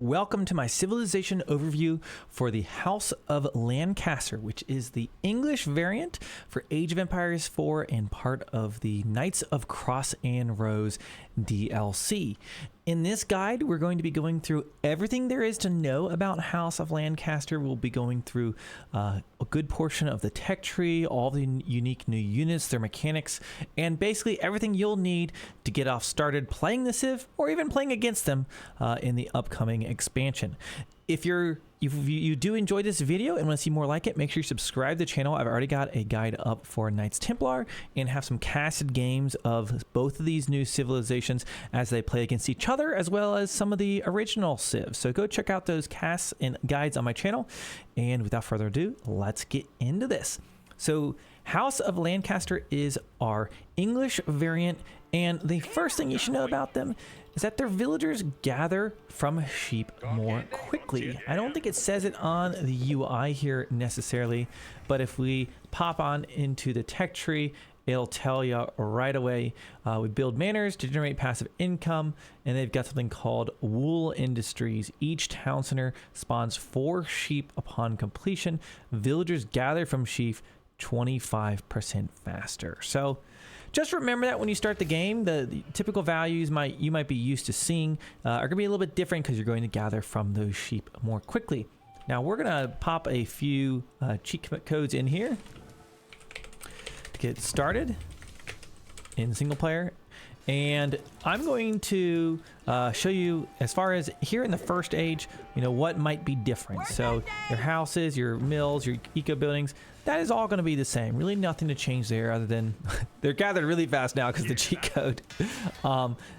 Welcome to my civilization overview for the House of Lancaster, which is the English variant for Age of Empires 4 and part of the Knights of Cross and Rose DLC. In this guide, we're going to be going through everything there is to know about House of Lancaster. We'll be going through a good portion of the tech tree, all the unique new units, their mechanics, and basically everything you'll need to get off started playing the Civ or even playing against them in the upcoming expansion. If you do enjoy this video and want to see more like it, make sure you subscribe to the channel. I've already got a guide up for Knights Templar and have some casted games of both of these new civilizations as they play against each other, as well as some of the original civs. So go check out those casts and guides on my channel. And without further ado, let's get into this. So House of Lancaster is our English variant, and the first thing you should know about them is that their villagers gather from sheep more quickly. I don't think it says it on the UI here necessarily, but if we pop on into the tech tree, it'll tell you right away. We build manors to generate passive income, and they've got something called wool industries. Each town center spawns 4 sheep upon completion. Villagers gather from sheep 25% faster. So just remember that when you start the game, the typical values you might be used to seeing are going to be a little bit different because you're going to gather from those sheep more quickly. Now we're going to pop a few cheat codes in here to get started in single player. And I'm going to show you, as far as here in the first age, what might be different. So your houses, your mills, your eco buildings, that is all going to be the same. Really nothing to change there other than they're gathered really fast now because the cheat code.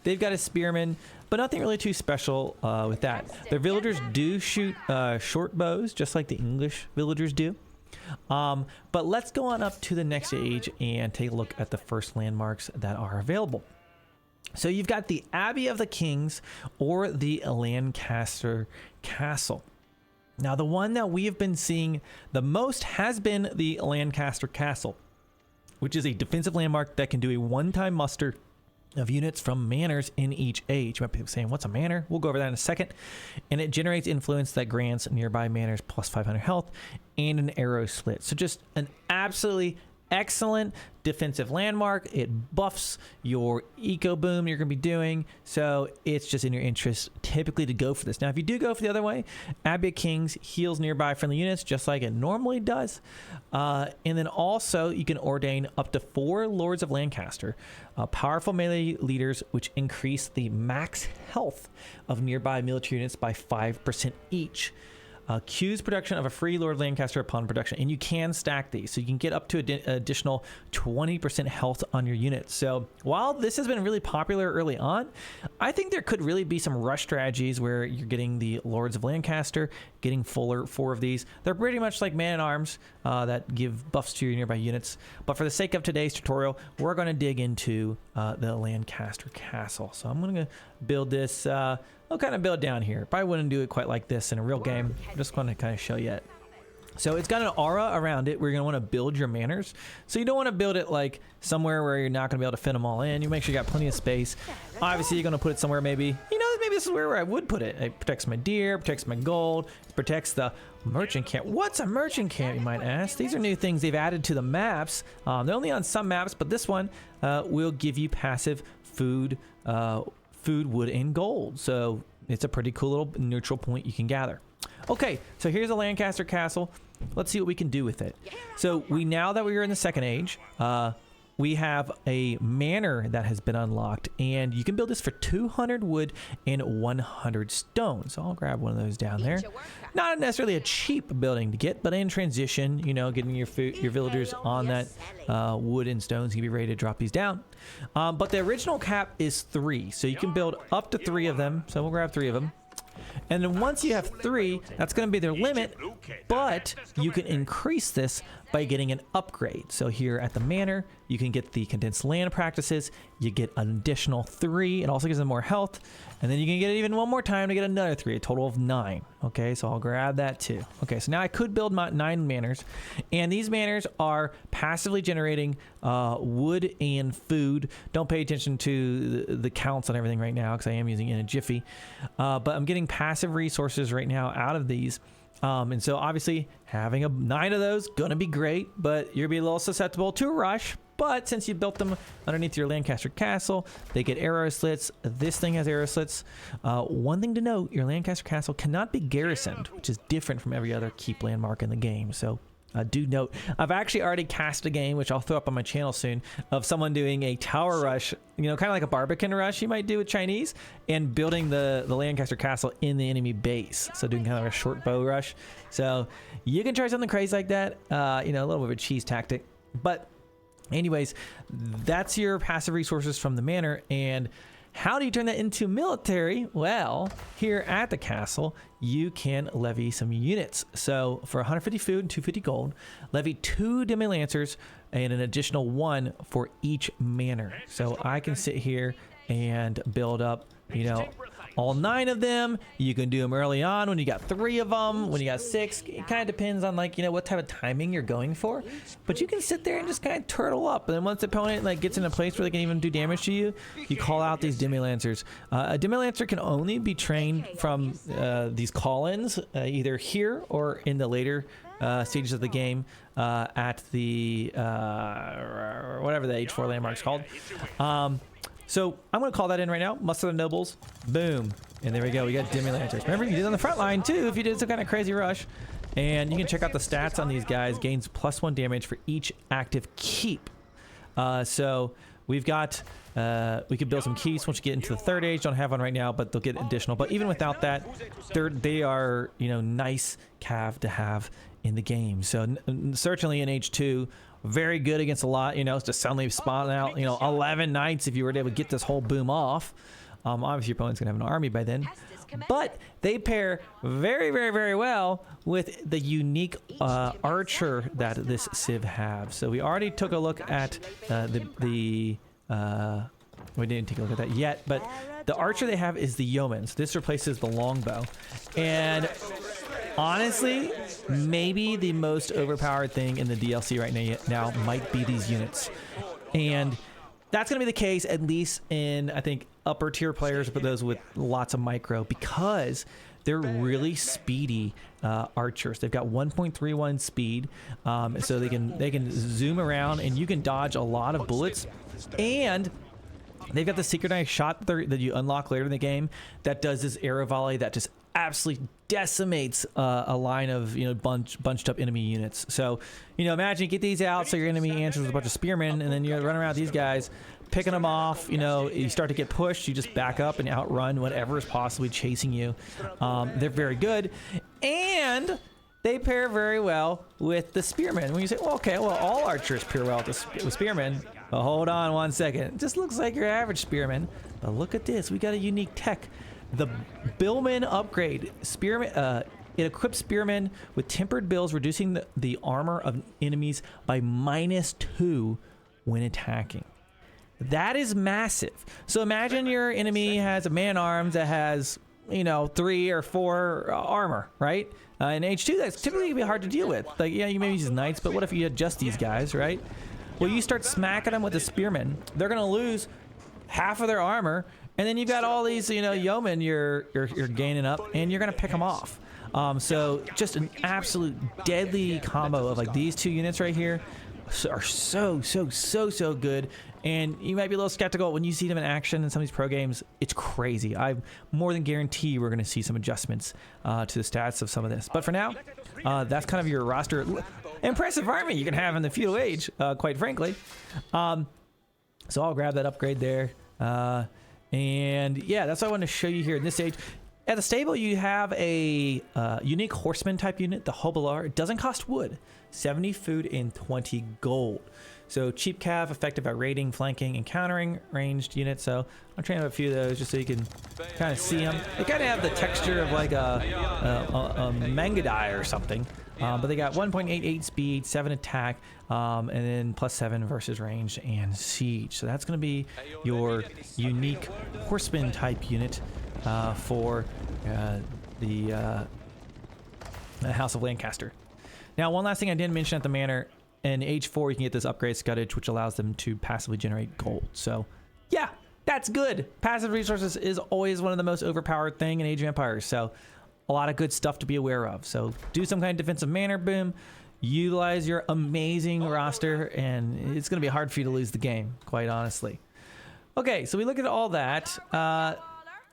They've got a spearman, but nothing really too special with that. Their villagers do shoot short bows, just like the English villagers do. But let's go on up to the next age and take a look at the first landmarks that are available. So you've got the Abbey of the Kings or the Lancaster Castle. Now the one that we have been seeing the most has been the Lancaster Castle, which is a defensive landmark that can do a one-time muster of units from manors in each age. You might be saying, what's a manor? We'll go over that in a second. And it generates influence that grants nearby manors plus 500 health and an arrow slit. So just an absolutely excellent defensive landmark. It buffs your eco boom you're going to be doing, so it's just in your interest typically to go for this. Now if you do go for the other way, Abbey of Kings heals nearby friendly units just like it normally does, and then also you can ordain up to 4 Lords of Lancaster, powerful melee leaders, which increase the max health of nearby military units by 5% each. Queues production of a free Lord Lancaster upon production, and you can stack these, so you can get up to an additional 20% health on your units. So while this has been really popular early on, I think there could really be some rush strategies where you're getting the Lords of Lancaster, getting 4 of these. They're pretty much like man-at-arms that give buffs to your nearby units. But for the sake of today's tutorial, we're going to dig into the Lancaster Castle. So I'm going to build this. I'll kind of build down here. Probably wouldn't do it quite like this in a real game. I'm just going to kind of show you it. So it's got an aura around it where you're going to want to build your manors. So you don't want to build it like somewhere where you're not going to be able to fit them all in. You make sure you got plenty of space. Obviously, you're going to put it somewhere maybe this is where I would put it. It protects my deer, protects my gold, protects the merchant camp. What's a merchant camp, you might ask? These are new things they've added to the maps. They're only on some maps, but this one will give you passive food, wood, and gold. So it's a pretty cool little neutral point you can gather. Okay, so here's a Lancaster Castle. Let's see what we can do with it. So now that we're in the second age, we have a manor that has been unlocked, and you can build this for 200 wood and 100 stone. So I'll grab one of those down there. Not necessarily a cheap building to get, but in transition, getting your villagers on that wood and stones, you can be ready to drop these down. But the original cap is 3, so you can build up to 3 of them. So we'll grab 3 of them. And then once you have 3, that's going to be their limit, but you can increase this by getting an upgrade. So here at the manor, you can get the condensed land practices. You get an additional 3. It also gives them more health. And then you can get it even one more time to get another 3, a total of 9. Okay, so I'll grab that too. Okay, so now I could build my 9 manors. And these manors are passively generating wood and food. Don't pay attention to the counts on everything right now because I am using it in a jiffy. But I'm getting passive resources right now out of these. And so obviously having a 9 of those gonna be great, but you're gonna be a little susceptible to a rush. But since you built them underneath your Lancaster castle, they get arrow slits. This thing has arrow slits. One thing to note, your Lancaster castle cannot be garrisoned, which is different from every other keep landmark in the game. So do note, I've actually already cast a game, which I'll throw up on my channel soon, of someone doing a tower rush, you know, kind of like a Barbican rush you might do with Chinese, and building the Lancaster castle in the enemy base. So doing kind of a short bow rush. So you can try something crazy like that, you know, a little bit of a cheese tactic. But anyways, that's your passive resources from the manor. And how do you turn that into military? Well, here at the castle, you can levy some units. So for 150 food and 250 gold, levy 2 demi-lancers and an additional 1 for each manor. So I can sit here and build up, you know, all 9 of them. You can do them early on when you got 3 of them, when you got 6. It kind of depends on, like, you know, what type of timing you're going for. But you can sit there and just kind of turtle up. And then once the opponent like gets in a place where they can even do damage to you, you call out these demi-lancers. A demi-lancer can only be trained from these call-ins, either here or in the later stages of the game at the whatever the H4 landmark's called. So I'm going to call that in right now. Muster the nobles. Boom. And there we go. We got demi-lancers. Remember, you did on the front line too if you did some kind of crazy rush. And you can check out the stats on these guys. Gains +1 damage for each active keep. So we've got, we could build some keeps once you get into the 3rd age. Don't have one right now, but they'll get additional. But even without that, they are, you know, nice cav to have in the game. So certainly in H2, very good against a lot, you know, just suddenly spawn out, you know, 11 knights if you were able to get this whole boom off. Obviously your opponent's gonna have an army by then, but they pair very, very, very well with the unique archer that this civ have. So we already took a look at we didn't take a look at that yet, but the archer they have is the Yeomen. So this replaces the longbow. And honestly, maybe the most overpowered thing in the DLC right now might be these units. And that's going to be the case, at least in, I think, upper tier players, but those with lots of micro, because they're really speedy archers. They've got 1.31 speed, so they can zoom around, and you can dodge a lot of bullets. And they've got the synchronized shot that you unlock later in the game that does this arrow volley that just absolutely decimates a line of, you know, bunched up enemy units. So, you know, imagine you get these out, so your enemy answers with a bunch of spearmen, and then you run around these guys, picking them off. You know, you start to get pushed, you just back up and outrun whatever is possibly chasing you. They're very good, and they pair very well with the spearmen. When you say, well, okay, well, all archers pair well with spearmen. Well, hold on one second. It just looks like your average spearman. But look at this. We got a unique tech. The Billman upgrade. Spearman, it equips spearmen with tempered bills, reducing the armor of enemies by -2 when attacking. That is massive. So imagine your enemy has a man-arms that has, you know, 3 or 4 armor, right? In H2, that's typically gonna be hard to deal with. Like, yeah, you may use knights, but what if you had just these guys, right? Well, you start smacking them with the spearmen, they're gonna lose half of their armor, and then you've got all these, you know, yeomen you're gaining up, and you're gonna pick them off. So just an absolute deadly combo of like these 2 units right here are so good. And you might be a little skeptical when you see them in action in some of these pro games. It's crazy. I more than guarantee we're going to see some adjustments to the stats of some of this. But for now, that's kind of your roster. Impressive army you can have in the feudal age, quite frankly. So I'll grab that upgrade there. And yeah, that's what I want to show you here in this age. At the stable, you have a unique horseman type unit, the Hobilar. It doesn't cost wood, 70 food and 20 gold. So cheap cav, effective at raiding, flanking, and countering ranged units. So I'll train up a few of those just so you can kind of see them. They kind of have the texture of like a Mangadai or something. But they got 1.88 speed, 7 attack, and then +7 versus range and siege. So that's going to be your unique horseman type unit for the House of Lancaster. Now, one last thing I didn't mention at the manor, in Age 4 you can get this upgrade Scuddage, which allows them to passively generate gold. So yeah, that's good. Passive resources is always one of the most overpowered thing in Age of Empires. So a lot of good stuff to be aware of. So do some kind of defensive manor boom, utilize your amazing roster, and it's going to be hard for you to lose the game, quite honestly. Okay, so we look at all that.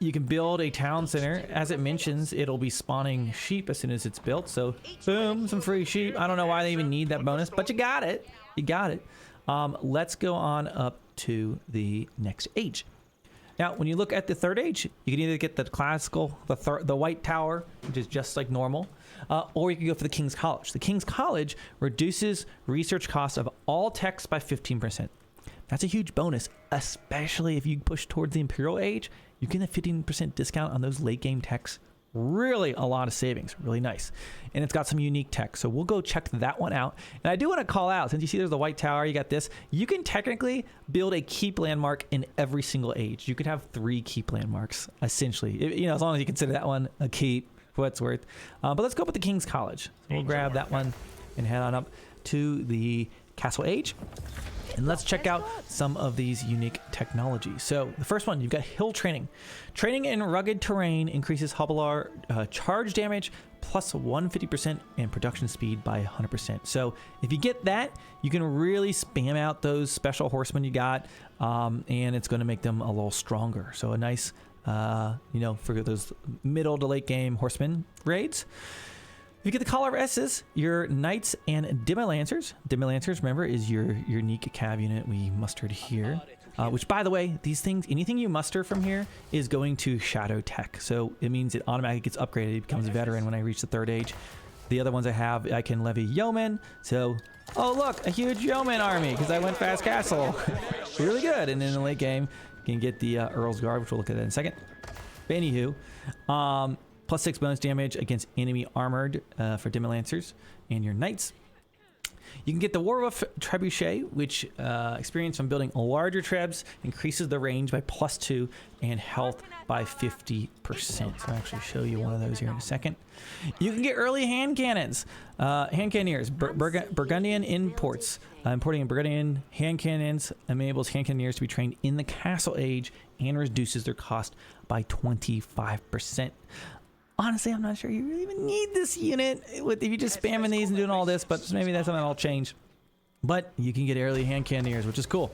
You can build a town center. As it mentions, it'll be spawning sheep as soon as it's built. So boom, some free sheep. I don't know why they even need that bonus, but you got it. You got it. Let's go on up to the next age. Now, when you look at the third age, you can either get the classical, the white tower, which is just like normal, or you can go for the King's College. The King's College reduces research costs of all texts by 15%. That's a huge bonus, especially if you push towards the Imperial age. You get a 15% discount on those late game techs. Really a lot of savings. Really nice. And it's got some unique tech. So we'll go check that one out. And I do want to call out, since you see there's the white tower, you got this. You can technically build a keep landmark in every single age. You could have 3 keep landmarks, essentially. You know, as long as you consider that one a keep, for what it's worth. But let's go with the King's College. So we'll grab that one and head on up to the Castle Age. And let's check out some of these unique technologies. So the first one, you've got hill training. Training in rugged terrain increases Hobbler charge damage plus 150% and production speed by 100%. So if you get that, you can really spam out those special horsemen you got, and it's going to make them a little stronger. So a nice, you know, for those middle to late game horsemen raids. You get the Collar of S's, your Knights and Demi-Lancers. Demi-Lancers, remember, is your unique cav unit we mustered here. Which, by the way, these things, anything you muster from here is going to Shadow Tech. So it means it automatically gets upgraded. It becomes a veteran when I reach the third age. The other ones I have, I can levy Yeomen. So, oh look, a huge Yeomen army because I went Fast Castle. Really good. And in the late game, you can get the Earl's Guard, which we'll look at in a second. But anywho, +6 bonus damage against enemy armored for Demi-Lancers and your Knights. You can get the Warwolf Trebuchet, which experience from building larger trebs increases the range by +2 and health by 50%. So I'll actually show you one of those here in a second. You can get early hand cannons, hand cannoneers, Burgundian imports. Importing Burgundian hand cannons enables hand cannoneers to be trained in the Castle Age and reduces their cost by 25%. Honestly, I'm not sure you really even need this unit if you're just spamming these and doing all this, but maybe that's something I'll change. But you can get early hand cannoneers, which is cool.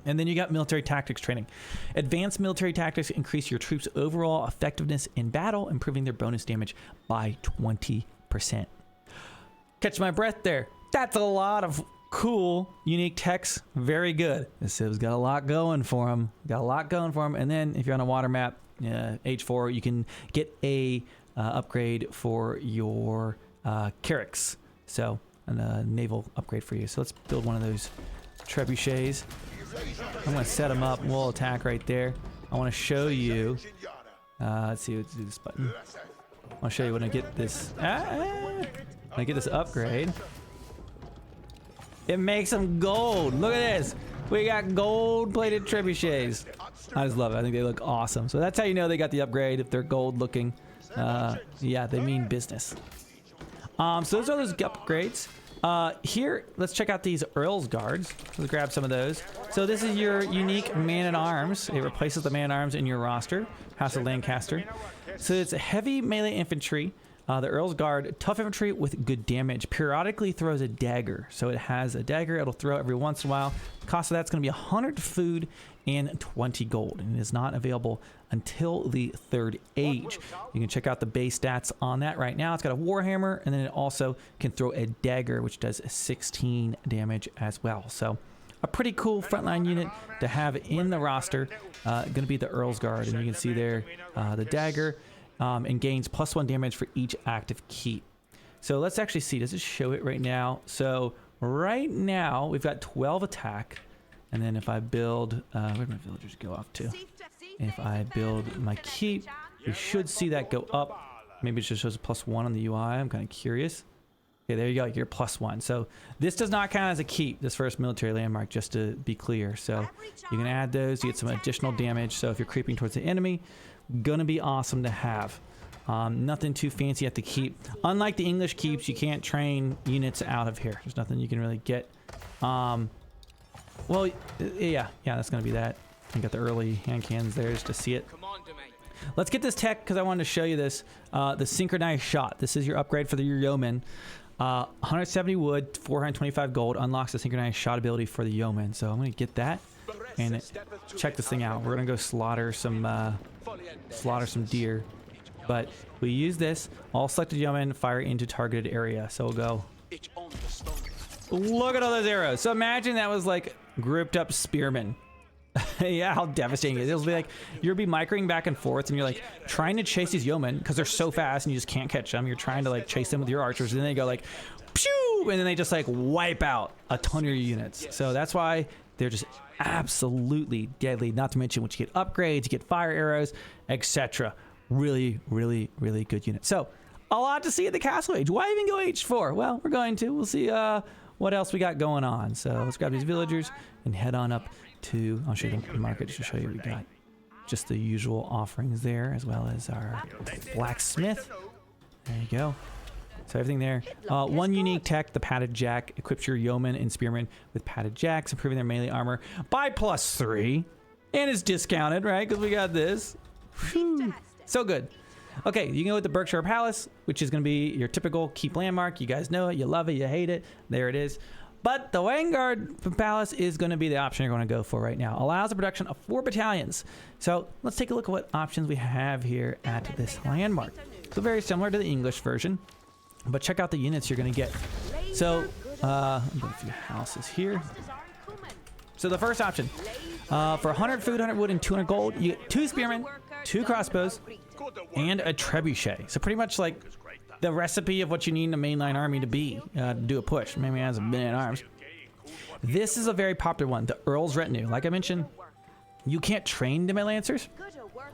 And then you got military tactics training. Advanced military tactics increase your troops' overall effectiveness in battle, improving their bonus damage by 20%. Catch my breath there. That's a lot of cool, unique techs. Very good. This has got a lot going for them. Got a lot going for them. And then if you're on a water map, Age 4, you can get a upgrade for your Carracks. So a naval upgrade for you. So let's build one of those trebuchets. I'm going to set them up. We'll attack right there. I want to show you. Let's see. Let's do this button. I want to show you when I get this. When I get this upgrade, it makes them gold. Look at this. We got gold-plated trebuchets. I just love it. I think they look awesome. So that's how you know they got the upgrade, if they're gold-looking. Yeah, they mean business. So those are those upgrades. Here, let's check out these Earl's Guards. Let's grab some of those. So this is your unique Man-at-Arms. It replaces the Man-at-Arms in your roster, House of Lancaster. So it's a heavy melee infantry. The Earl's Guard, tough infantry with good damage, periodically throws a dagger. So it has a dagger it'll throw every once in a while. The cost of that's going to be 100 food and 20 gold. And it is not available until the third age. You can check out the base stats on that right now. It's got a Warhammer, and then it also can throw a dagger, which does 16 damage as well. So a pretty cool frontline unit to have in the roster. Going to be the Earl's Guard. And you can see there the dagger. And gains +1 damage for each active keep. So let's actually see. Does it show it right now? So right now we've got 12 attack. And then if I build, where'd my villagers go off to? If I build my keep, we should see that go up. Maybe it just shows a +1 on the UI. I'm kind of curious. Okay, there you go. You're +1. So this does not count as a keep, this first military landmark, just to be clear. So you can add those to get some additional damage. So if you're creeping towards the enemy, gonna be awesome to have. Nothing too fancy at the keep. Unlike the English keeps, you can't train units out of here. There's nothing you can really get. Well, yeah, that's gonna be that. You got the early hand cannons there just to see it. Let's get this tech because I wanted to show you this. The synchronized shot. This is your upgrade for the Yeomen. 170 wood, 425 gold unlocks the synchronized shot ability for the Yeomen. So I'm gonna get that and check this thing out. We're gonna go slaughter some deer, but we use this. All selected Yeomen fire into targeted area. So we'll go. Look at all those arrows. So imagine that was like grouped up spearmen. Yeah, how devastating it is. It'll be like you'll be microing back and forth and you're like trying to chase these Yeomen because they're so fast and you just can't catch them. You're trying to like chase them with your archers and then they go like pew, and then they just like wipe out a ton of your units. So that's why they're just absolutely deadly. Not to mention once you get upgrades, you get fire arrows, etc. Really, really, really good unit. So a lot to see at the castle age. Why even go H4? Well, we're going to. We'll see what else we got going on. So let's grab these villagers and head on up to, I'll show you the market just to show you we got just the usual offerings there, as well as our blacksmith. There you go. So everything there. One unique tech, the padded jack, equips your yeomen and spearmen with padded jacks, improving their melee armor by +3. And it's discounted, right? Because we got this. Whew. So good. Okay, you can go with the Berkshire Palace, which is going to be your typical keep landmark. You guys know it, you love it, you hate it. There it is. But the Vanguard Palace is going to be the option you're going to go for right now. Allows the production of 4 battalions. So let's take a look at what options we have here at this landmark. So very similar to the English version, but check out the units you're going to get. So I'm going a few houses here. So the first option, for 100 food, 100 wood, and 200 gold, you get 2 spearmen, 2 crossbows, and a trebuchet. So pretty much like the recipe of what you need in a mainline army to be, to do a push. Maybe has a million arms. This is a very popular one, the Earl's Retinue. Like I mentioned, you can't train Demi Lancers,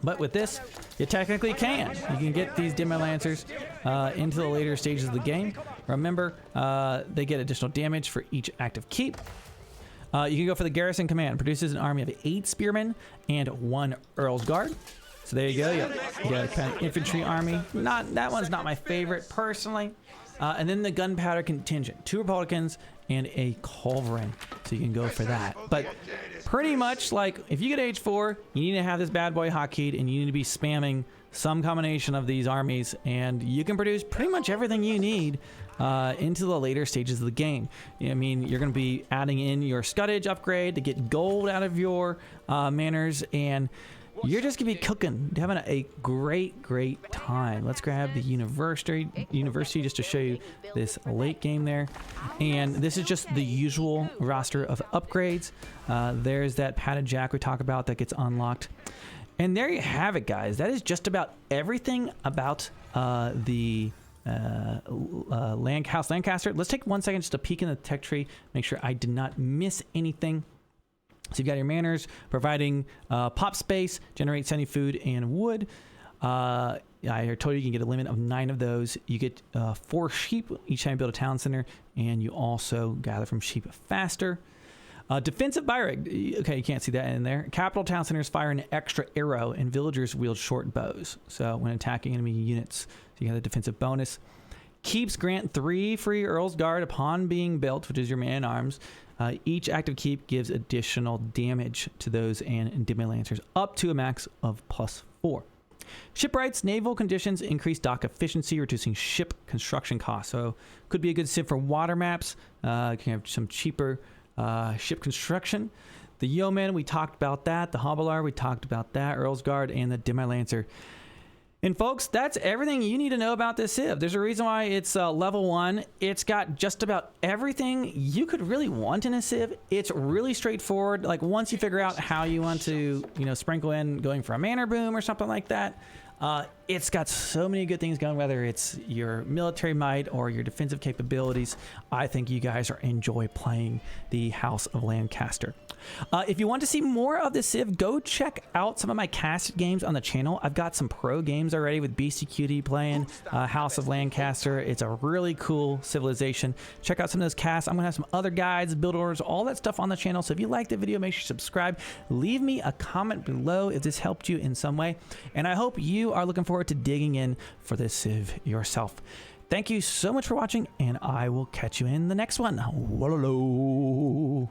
but with this, you technically can. You can get these Demi Lancers into the later stages of the game. Remember, they get additional damage for each active keep. You can go for the Garrison Command. Produces an army of 8 spearmen and 1 Earl's Guard. So there you go. You got a kind of infantry army. That one's not my favorite personally. And then the gunpowder contingent, 2 Republicans and a Culverin. So you can go for that. But pretty much like if you get H4, you need to have this bad boy hotkeyed and you need to be spamming some combination of these armies, and you can produce pretty much everything you need into the later stages of the game. I mean, you're going to be adding in your scuddage upgrade to get gold out of your manors, and you're just gonna be cooking, having a great time. Let's grab the university just to show you this late game there. And this is just the usual roster of upgrades. There's that padded jack we talk about that gets unlocked. And there you have it, guys. That is just about everything about the House Lancaster. Let's take 1 second just to peek in the tech tree, make sure I did not miss anything. So you've got your manors providing pop space, generate 70 food and wood. I told you you can get a limit of 9 of those. You get 4 sheep each time you build a town center, and you also gather from sheep faster. Defensive Byreg. Okay, you can't see that in there. Capital town centers fire an extra arrow, and villagers wield short bows. So when attacking enemy units, so you have the defensive bonus. Keeps grant 3 free Earl's Guard upon being built, which is your man-at-arms. Each active keep gives additional damage to those and Demi Lancers up to a max of +4. Shipwrights, naval conditions increase dock efficiency, reducing ship construction costs. So could be a good sim for water maps. You can have some cheaper ship construction. The Yeomen, we talked about that. The Hobbler, we talked about that. Earl's Guard and the Demi Lancer. And folks, that's everything you need to know about this civ. There's a reason why it's level 1. It's got just about everything you could really want in a civ. It's really straightforward. Like once you figure out how you want to, sprinkle in going for a manor boom or something like that, It's got so many good things going, whether it's your military might or your defensive capabilities. I think you guys are enjoy playing the House of Lancaster. If you want to see more of the Civ, go check out some of my cast games on the channel. I've got some pro games already with BCQD playing House of Lancaster. It's a really cool civilization. Check out some of those casts. I'm going to have some other guides, build orders, all that stuff on the channel. So if you liked the video, make sure you subscribe. Leave me a comment below if this helped you in some way. And I hope you are looking forward to digging in for this Civ yourself. Thank you so much for watching, and I will catch you in the next one. Wallow.